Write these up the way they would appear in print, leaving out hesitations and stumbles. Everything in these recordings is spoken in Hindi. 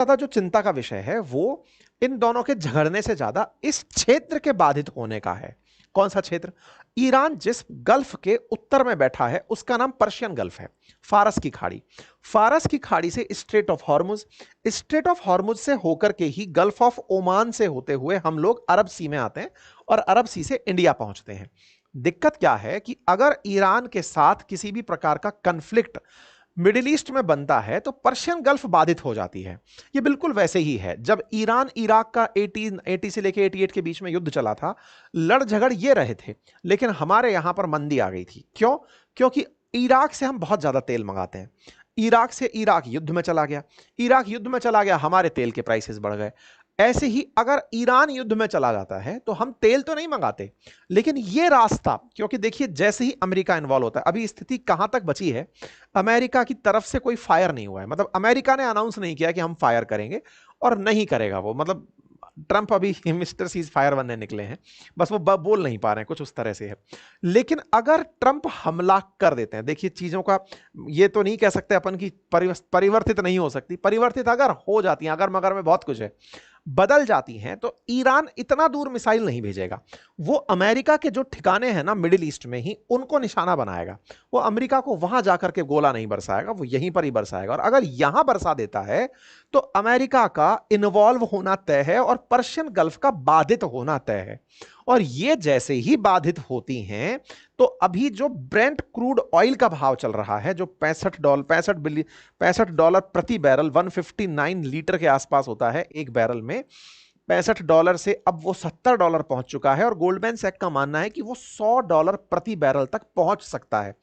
ज्यादा जो चिंता का विषय है वो इन दोनों के झगड़ने से ज्यादा इस क्षेत्र के बाधित होने का है। कौन सा क्षेत्र? ईरान जिस गल्फ के उत्तर में बैठा है उसका नाम पर्शियन गल्फ है, फारस की खाड़ी। फारस की खाड़ी से straight of Hormuz, straight of Hormuz से होकर के ही गल्फ ऑफ ओमान से होते हुए हम लोग अरब सी में आते हैं और अरब सी से इंडिया पहुंचते हैं। दिक्कत क्या है कि अगर ईरान के साथ किसी भी प्रकार का कंफ्लिक्ट मिडिल ईस्ट में बनता है तो पर्शियन गल्फ बाधित हो जाती है। ये बिल्कुल वैसे ही है जब ईरान इराक का 80 से लेके 88 के बीच में युद्ध चला था, लड़ झगड़ ये रहे थे, लेकिन हमारे यहां पर मंदी आ गई थी। क्यों? क्योंकि इराक से हम बहुत ज्यादा तेल मंगाते हैं। इराक से इराक युद्ध में चला गया, इराक युद्ध में चला गया, हमारे तेल के प्राइसेस बढ़ गए। ऐसे ही अगर ईरान युद्ध में चला जाता है तो हम तेल तो नहीं मंगाते, लेकिन ये रास्ता, क्योंकि देखिए जैसे ही अमेरिका इन्वॉल्व होता है, अभी स्थिति कहां तक बची है, अमेरिका की तरफ से कोई फायर नहीं हुआ है। मतलब अमेरिका ने अनाउंस नहीं किया कि हम फायर करेंगे, और नहीं करेगा वो। मतलब ट्रंप अभी मिस्टर सीज फायर बनने निकले हैं, बस वो बोल नहीं पा रहे हैं, कुछ उस तरह से है। लेकिन अगर ट्रंप हमला कर देते हैं, देखिए चीजों का ये तो नहीं कह सकते अपन की परिवर्तित नहीं हो सकती, परिवर्तित अगर हो जाती है, अगर मगर में बहुत कुछ है, बदल जाती हैं, तो ईरान इतना दूर मिसाइल नहीं भेजेगा। वो अमेरिका के जो ठिकाने हैं ना मिडिल ईस्ट में ही, उनको निशाना बनाएगा। वो अमेरिका को वहां जाकर के गोला नहीं बरसाएगा, वो यहीं पर ही बरसाएगा। और अगर यहां बरसा देता है तो अमेरिका का इन्वॉल्व होना तय है और पर्शियन गल्फ का बाधित होना तय है। और ये जैसे ही बाधित होती हैं, तो अभी जो ब्रेंट क्रूड ऑयल का भाव चल रहा है, जो $65 प्रति बैरल, 159 लीटर के आसपास होता है एक बैरल में, $65 से अब वो $70 पहुंच चुका है। और गोल्डमैन सैक का मानना है कि वो $100 प्रति बैरल तक पहुंच सकता है।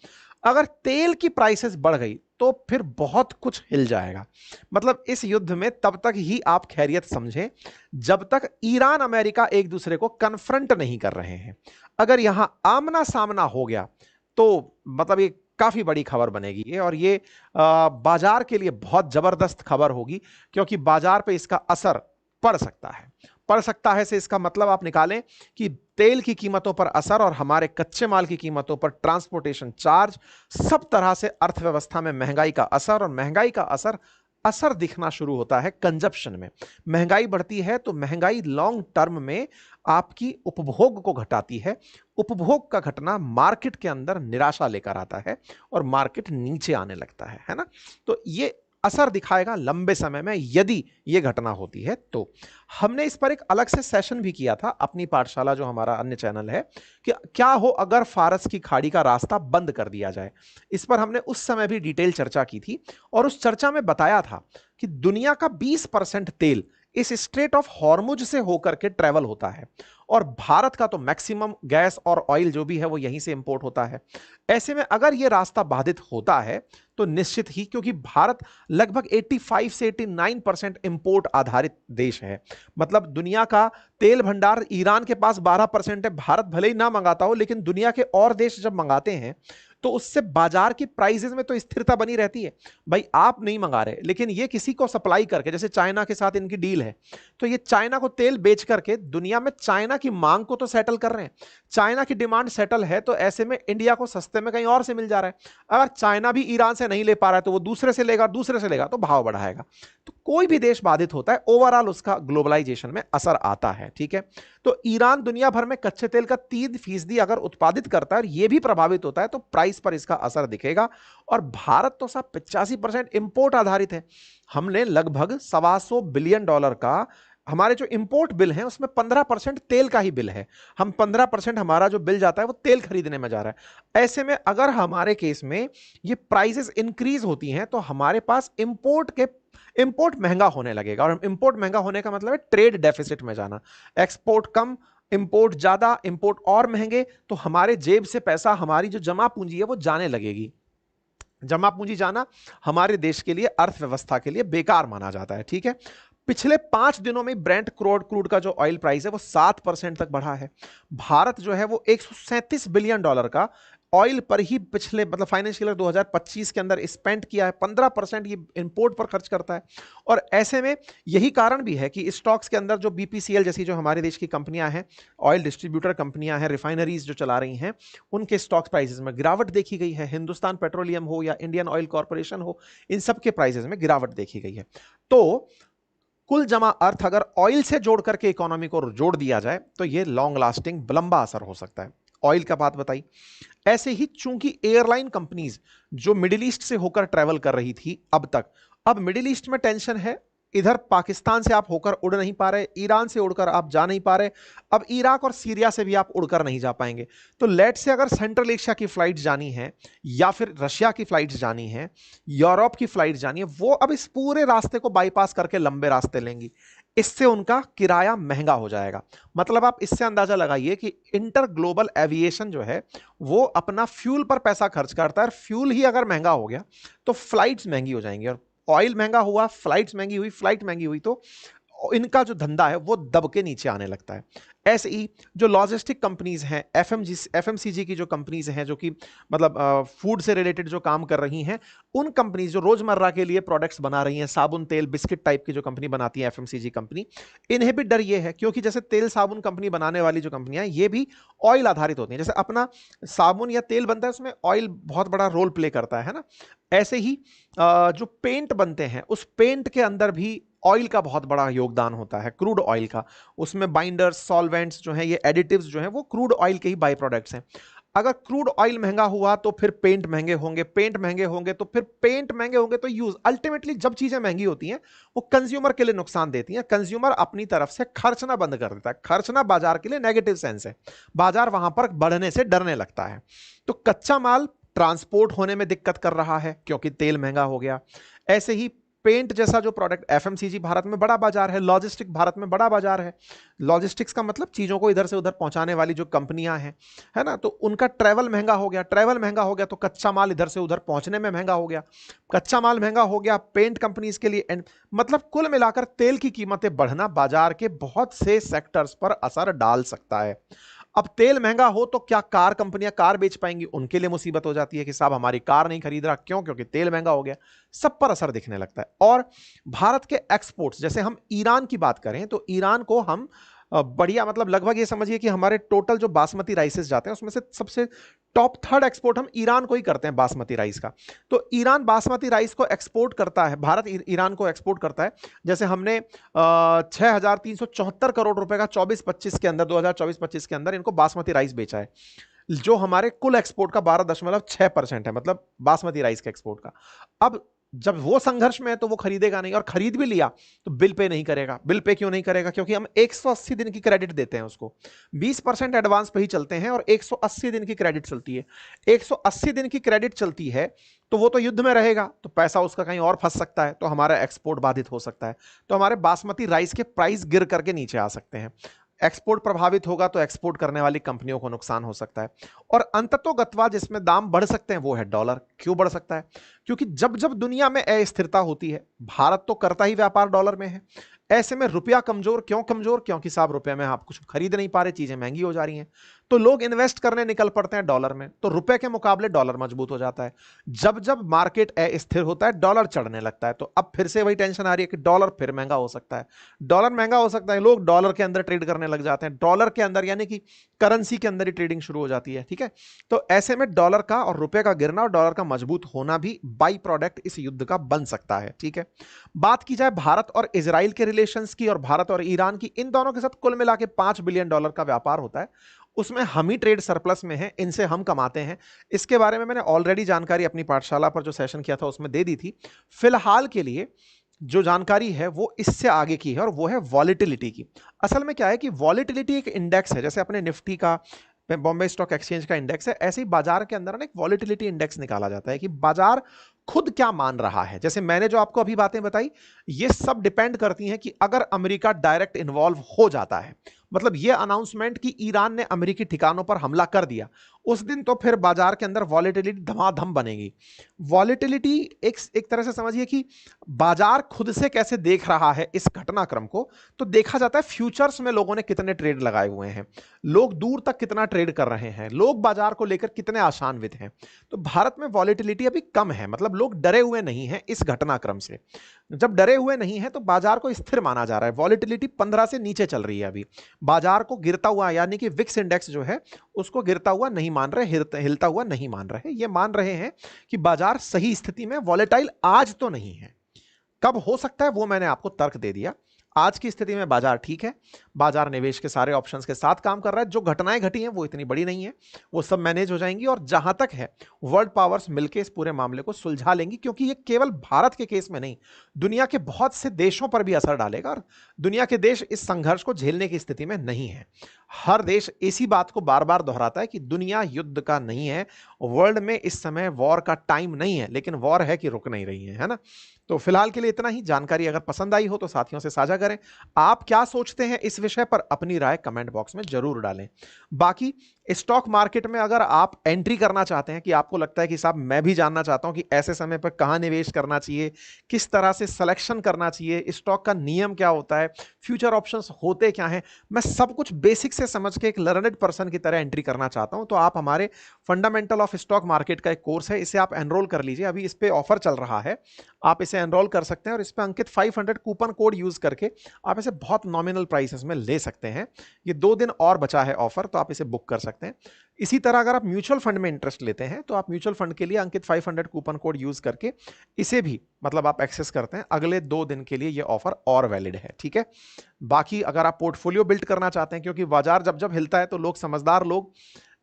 अगर तेल की प्राइसेस बढ़ गई तो फिर बहुत कुछ हिल जाएगा। मतलब इस युद्ध में तब तक ही आप खैरियत समझें जब तक ईरान अमेरिका एक दूसरे को कन्फ्रंट नहीं कर रहे हैं। अगर यहां आमना सामना हो गया तो मतलब ये काफी बड़ी खबर बनेगी ये, और ये बाजार के लिए बहुत जबरदस्त खबर होगी, क्योंकि बाजार पे इसका असर पड़ सकता है। पड़ सकता है से इसका मतलब आप निकालें कि तेल की कीमतों पर असर और हमारे कच्चे माल की कीमतों पर ट्रांसपोर्टेशन चार्ज, सब तरह से अर्थव्यवस्था में महंगाई का असर, और महंगाई का असर असर दिखना शुरू होता है कंजप्शन में। महंगाई बढ़ती है तो महंगाई लॉन्ग टर्म में आपकी उपभोग को घटाती है। उपभोग का घटना मार्केट के अंदर निराशा लेकर आता है और मार्केट नीचे आने लगता है ना। तो ये असर दिखाएगा लंबे समय में यदि ये घटना होती है तो। हमने इस पर एक अलग से सेशन भी किया था अपनी पाठशाला, जो हमारा अन्य चैनल है, कि क्या हो अगर फारस की खाड़ी का रास्ता बंद कर दिया जाए। इस पर हमने उस समय भी डिटेल चर्चा की थी, और उस चर्चा में बताया था कि दुनिया का 20% तेल इस स्ट्रेट ऑफ हॉर्मुज से होकर के ट्रेवल होता है, और भारत का तो मैक्सिमम गैस और ऑयल जो भी है वो यहीं से इंपोर्ट होता है। ऐसे में अगर ये रास्ता बाधित होता है तो निश्चित ही, क्योंकि भारत लगभग 85 से 89% इंपोर्ट आधारित देश है, मतलब दुनिया का तेल भंडार ईरान के पास 12% है। भारत भले ही ना मंगाता हो, लेकिन दुनिया के और देश जब मंगाते हैं तो उससे बाजार की प्राइसेस में तो स्थिरता बनी रहती है। भाई आप नहीं मंगा रहे, लेकिन ये किसी को सप्लाई करके, जैसे चाइना के साथ इनकी डील है, तो ये चाइना को तेल बेच करके दुनिया में चाइना की मांग को तो सेटल कर रहे हैं। चाइना की डिमांड सेटल है तो ऐसे में इंडिया को सस्ते में कहीं और से मिल जा रहा है। अगर चाइना भी ईरान से नहीं ले पा रहा है तो वो दूसरे से लेगा, दूसरे से लेगा तो भाव बढ़ाएगा। तो कोई भी देश बाधित होता है, ओवरऑल उसका ग्लोबलाइजेशन में असर आता है। ठीक है, तो ईरान दुनिया भर में कच्चे तेल का 3% अगर उत्पादित करता है और यह भी प्रभावित होता है तो प्राइस पर इसका असर दिखेगा। और भारत तो साहब 85% इंपोर्ट आधारित है। हमने लगभग $125 बिलियन का, हमारे जो इंपोर्ट बिल है उसमें 15% तेल का ही बिल है। हम 15% हमारा जो बिल जाता है वो तेल खरीदने में जा रहा है। ऐसे में अगर हमारे केस में ये प्राइसेस इंक्रीज होती हैं तो हमारे पास इंपोर्ट महंगा होने लगेगा, और इंपोर्ट महंगा होने का मतलब है ट्रेड डेफिसिट में जाना। एक्सपोर्ट कम, इंपोर्ट ज्यादा, इंपोर्ट और महंगे, तो हमारे जेब से पैसा, हमारी जो जमा पूंजी है वो जाने लगेगी। जमा पूंजी जाना हमारे देश के लिए, अर्थव्यवस्था के लिए बेकार माना जाता है। ठीक है, पिछले 5 दिनों में ब्रेंट क्रूड का जो ऑयल प्राइस है वो 7% तक बढ़ा है। भारत जो है वो $137 बिलियन का ऑयल पर ही पिछले मतलब फाइनेंशियल ईयर 2025 के अंदर स्पेंड किया है। 15% ये इंपोर्ट पर खर्च करता है। और ऐसे में यही कारण भी है कि स्टॉक्स के अंदर जो बीपीसीएल जैसी जो हमारे देश की कंपनियां हैं, ऑयल डिस्ट्रीब्यूटर कंपनियां हैं, रिफाइनरीज जो चला रही हैं, उनके स्टॉक प्राइसेस में गिरावट देखी गई है। हिंदुस्तान पेट्रोलियम हो या इंडियन ऑयल कॉर्पोरेशन हो, इन सब के प्राइसेस में गिरावट देखी गई है। तो कुल जमा अर्थ अगर ऑयल से जोड़ करके इकोनॉमी को जोड़ दिया जाए तो ये लॉन्ग लास्टिंग लंबा असर हो सकता है। ऑयल का बात बताई। ऐसे ही चूंकि एयरलाइन कंपनीज जो मिडिल ईस्ट से होकर ट्रेवल कर रही थी अब तक, अब मिडिल ईस्ट में टेंशन है, इधर पाकिस्तान से आप होकर उड़ नहीं पा रहे, ईरान से उड़कर आप जा नहीं पा रहे, अब इराक और सीरिया से भी आप उड़कर नहीं जा पाएंगे। तो लेट से अगर सेंट्रल एशिया की फ्लाइट जानी है या फिर रशिया की फ्लाइट जानी है, यूरोप की फ्लाइट जानी है, वो अब इस पूरे रास्ते को बाईपास करके लंबे रास्ते लेंगी। इससे उनका किराया महंगा हो जाएगा। मतलब आप इससे अंदाजा लगाइए कि इंटर ग्लोबल एविएशन जो है वो अपना फ्यूल पर पैसा खर्च करता है, और फ्यूल ही अगर महंगा हो गया तो फ्लाइट्स महंगी हो जाएंगी, और ऑयल महंगा हुआ, फ्लाइट्स महंगी हुई, फ्लाइट महंगी हुई तो इनका जो धंधा है वो दब के नीचे आने लगता है। ऐसे ही जो लॉजिस्टिक कंपनीज हैं, एफएमसीजी की जो कंपनीज हैं जो कि मतलब फूड से रिलेटेड जो काम कर रही हैं, उन कंपनीज जो रोजमर्रा के लिए प्रोडक्ट्स बना रही हैं, साबुन तेल बिस्किट टाइप की जो कंपनी बनाती है एफएमसीजी कंपनी, इन्हें भी डर ये है क्योंकि जैसे तेल साबुन कंपनी बनाने वाली जो कंपनियां हैं ये भी ऑयल आधारित होती हैं। जैसे अपना साबुन या तेल बनता है उसमें ऑयल बहुत बड़ा रोल प्ले करता है ना, ऐसे ही जो पेंट बनते हैं उस पेंट के अंदर भी ऑयल का बहुत बड़ा योगदान होता है, क्रूड ऑयल का। उसमें बाइंडर्स, सॉल्वेंट्स जो हैं, ये एडिटिव्स जो हैं वो क्रूड ऑयल के ही बाई प्रोडक्ट्स हैं। अगर क्रूड ऑयल महंगा हुआ तो फिर पेंट महंगे होंगे, पेंट महंगे होंगे तो फिर पेंट महंगे होंगे तो यूज, अल्टीमेटली जब चीजें महंगी होती हैं वो कंज्यूमर के लिए नुकसान देती हैं। कंज्यूमर अपनी तरफ से खर्चना बंद कर देता है। खर्चना बाजार के लिए नेगेटिव सेंस है, बाजार वहां पर बढ़ने से डरने लगता है। तो कच्चा माल ट्रांसपोर्ट होने में दिक्कत कर रहा है क्योंकि तेल महंगा हो गया। ऐसे ही पेंट जैसा जो प्रोडक्ट, एफएमसीजी भारत में बड़ा बाजार है, लॉजिस्टिक भारत में बड़ा बाजार है। लॉजिस्टिक्स का मतलब चीजों को इधर से उधर पहुंचाने वाली जो कंपनियां हैं, है ना, तो उनका ट्रैवल महंगा हो गया। ट्रैवल महंगा हो गया तो कच्चा माल इधर से उधर पहुंचने में महंगा हो गया। कच्चा माल महंगा हो गया पेंट कंपनीज के लिए, मतलब कुल मिलाकर तेल की कीमतें बढ़ना बाजार के बहुत से सेक्टर्स पर असर डाल सकता है। अब तेल महंगा हो तो क्या कार कंपनियां कार बेच पाएंगी? उनके लिए मुसीबत हो जाती है कि साहब हमारी कार नहीं खरीद रहा, क्यों? क्योंकि तेल महंगा हो गया। सब पर असर दिखने लगता है। और भारत के एक्सपोर्ट्स, जैसे हम ईरान की बात करें तो ईरान को हम बढ़िया, मतलब लगभग ये समझिए कि हमारे टोटल जो बासमती राइसेस जाते हैं उसमें से सबसे टॉप थर्ड एक्सपोर्ट हम ईरान को ही करते हैं बासमती राइस का। तो ईरान बासमती राइस को एक्सपोर्ट करता है, भारत ईरान को एक्सपोर्ट करता है। जैसे हमने 6,374 करोड़ रुपए का 24-25 के अंदर, 2024-25 के अंदर इनको बासमती राइस बेचा है, जो हमारे कुल एक्सपोर्ट का 12.6% है, मतलब बासमती राइस के एक्सपोर्ट का। अब जब वो संघर्ष में है तो वो खरीदेगा नहीं, और खरीद भी लिया तो बिल पे नहीं करेगा। बिल पे क्यों नहीं करेगा? क्योंकि हम 180 दिन की क्रेडिट देते हैं उसको, 20% एडवांस पे ही चलते हैं और 180 दिन की क्रेडिट चलती है। 180 दिन की क्रेडिट चलती है तो वो तो युद्ध में रहेगा, तो पैसा उसका कहीं और फंस सकता है, तो हमारा एक्सपोर्ट बाधित हो सकता है, तो हमारे बासमती राइस के प्राइस गिर करके नीचे आ सकते हैं। एक्सपोर्ट प्रभावित होगा तो एक्सपोर्ट करने वाली कंपनियों को नुकसान हो सकता है। और अंततोगत्वा जिसमें दाम बढ़ सकते हैं वो है डॉलर। क्यों बढ़ सकता है? क्योंकि जब जब दुनिया में अस्थिरता होती है, भारत तो करता ही व्यापार डॉलर में है, ऐसे में रुपया कमजोर। क्यों कमजोर? क्योंकि साहब रुपये में आप कुछ खरीद नहीं पा रहे, चीजें महंगी हो जा रही हैं, तो लोग इन्वेस्ट करने निकल पड़ते हैं डॉलर में, तो रुपए के मुकाबले डॉलर मजबूत हो जाता है। जब जब मार्केट अस्थिर होता है डॉलर चढ़ने लगता है, तो अब फिर से वही टेंशन आ रही है कि डॉलर फिर महंगा हो सकता है। डॉलर महंगा हो सकता है, लोग डॉलर के अंदर ट्रेड करने लग जाते हैं, डॉलर के अंदर यानी कि करेंसी के अंदर ही ट्रेडिंग शुरू हो जाती है। ठीक है, तो ऐसे में डॉलर का और रुपए का गिरना और डॉलर का मजबूत होना भी बाई प्रोडक्ट इस युद्ध का बन सकता है। ठीक है, बात की जाए भारत और इजराइल के रिलेशंस की और भारत और ईरान की, इन दोनों के साथ कुल मिला के $5 बिलियन का व्यापार होता है। उसमें हम ही ट्रेड सरप्लस में हैं, इनसे हम कमाते हैं। इसके बारे में मैंने ऑलरेडी जानकारी अपनी पाठशाला पर जो सेशन किया था उसमें दे दी थी। फिलहाल के लिए जो जानकारी है वो इससे आगे की है, और वो है वॉलेटिलिटी की। असल में क्या है कि वॉलेटिलिटी एक इंडेक्स है, जैसे अपने निफ्टी का, बॉम्बे स्टॉक एक्सचेंज का इंडेक्स है, ऐसे ही बाजार के अंदर ना एक वॉलेटिलिटी इंडेक्स निकाला जाता है कि बाजार खुद क्या मान रहा है। जैसे मैंने जो आपको अभी बातें बताई, ये सब डिपेंड करती हैं कि अगर अमेरिका डायरेक्ट इन्वॉल्व हो जाता है, मतलब ये अनाउंसमेंट कि ईरान ने अमेरिकी ठिकानों पर हमला कर दिया, उस दिन तो फिर बाजार के अंदर वॉलेटिलिटी धमाधम बनेगी। वॉलेटिलिटी एक तरह से समझिए कि बाजार खुद से कैसे देख रहा है इस घटनाक्रम को, तो देखा जाता है फ्यूचर्स में लोगों ने कितने ट्रेड लगाए हुए हैं, लोग दूर तक कितना ट्रेड कर रहे हैं, लोग बाजार को लेकर कितने आशान्वित हैं। तो भारत में वॉलेटिलिटी अभी कम है, मतलब लोग डरे हुए नहीं हैं इस घटनाक्रम से। जब डरे हुए नहीं हैं तो बाजार को स्थिर माना जा रहा है। वॉलेटिलिटी 15 से नीचे चल रही है अभी, बाजार को गिरता हुआ, यानी कि विक्स इंडेक्स जो है उसको गिरता हुआ नहीं मान रहे, हिलता हुआ नहीं मान रहे। ये मान रहे हैं कि बाजार सही स्थिति में, वॉलेटाइल आज तो नहीं है। कब हो सकता है वो मैंने आपको तर्क दे दिया। आज की स्थिति में बाजार ठीक है, बाजार निवेश के सारे ऑप्शंस के साथ काम कर रहा है। जो घटनाएं घटी हैं वो इतनी बड़ी नहीं है, वो सब मैनेज हो जाएंगी, और जहां तक है वर्ल्ड पावर्स मिलकर इस पूरे मामले को सुलझा लेंगी, क्योंकि ये केवल भारत के केस में नहीं, दुनिया के बहुत से देशों पर भी असर डालेगा, और दुनिया के देश इस संघर्ष को झेलने की स्थिति में नहीं है। हर देश इसी बात को बार बार दोहराता है कि दुनिया युद्ध का नहीं है, वर्ल्ड में इस समय वॉर का टाइम नहीं है, लेकिन वॉर है कि रुक नहीं रही है ना। तो फिलहाल के लिए इतना ही। जानकारी अगर पसंद आई हो तो साथियों से साझा करें। आप क्या सोचते हैं इस विषय पर, अपनी राय कमेंट बॉक्स में जरूर डालें। बाकी स्टॉक मार्केट में अगर आप एंट्री करना चाहते हैं, कि आपको लगता है कि साहब मैं भी जानना चाहता हूं कि ऐसे समय पर कहां निवेश करना चाहिए, किस तरह से सिलेक्शन करना चाहिए, स्टॉक का नियम क्या होता है, फ्यूचर ऑप्शंस होते क्या हैं, मैं सब कुछ बेसिक से समझ के एक लर्नेड पर्सन की तरह एंट्री करना चाहता हूं, तो आप हमारे फंडामेंटल ऑफ स्टॉक मार्केट का एक कोर्स है, इसे आप एनरोल कर लीजिए। अभी इस पे ऑफर चल रहा है, आप इसे एनरोल कर सकते हैं, और इस पे अंकित 500 कूपन कोड यूज करके आप इसे बहुत नॉमिनल प्राइसेस में ले सकते हैं। ये 2 दिन और बचा है ऑफर, तो आप इसे बुक कर सकते हैं। इसी तरह अगर आप म्यूचुअल फंड में इंटरेस्ट लेते हैं, तो आप म्यूचुअल फंड के लिए अंकित 500 कूपन कोड यूज करके इसे भी मतलब आप एक्सेस करते हैं। अगले 2 दिन के लिए ये ऑफर और वैलिड है, ठीक है। बाकी अगर आप पोर्टफोलियो बिल्ड करना चाहते हैं, क्योंकि बाजार जब जब हिलता है तो लोग, समझदार लोग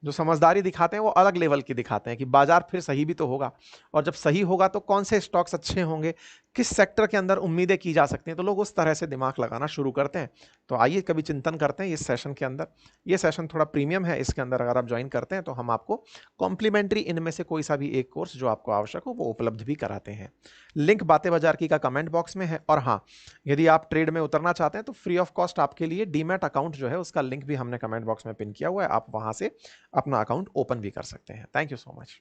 जो समझदारी दिखाते हैं वो अलग लेवल की दिखाते हैं, कि बाजार फिर सही भी तो होगा, और जब सही होगा तो कौन से स्टॉक्स अच्छे होंगे, किस सेक्टर के अंदर उम्मीदें की जा सकती हैं, तो लोग उस तरह से दिमाग लगाना शुरू करते हैं। तो आइए कभी चिंतन करते हैं इस सेशन के अंदर। ये सेशन थोड़ा प्रीमियम है, इसके अंदर अगर आप ज्वाइन करते हैं तो हम आपको कॉम्प्लीमेंट्री इनमें से कोई सा भी एक कोर्स जो आपको आवश्यक हो वो उपलब्ध भी कराते हैं। लिंक बातें बाजार की का कमेंट बॉक्स में है। और हाँ, यदि आप ट्रेड में उतरना चाहते हैं तो फ्री ऑफ कॉस्ट आपके लिए डीमैट अकाउंट जो है उसका लिंक भी हमने कमेंट बॉक्स में पिन किया हुआ है, आप वहां से अपना अकाउंट ओपन भी कर सकते हैं। Thank you so much.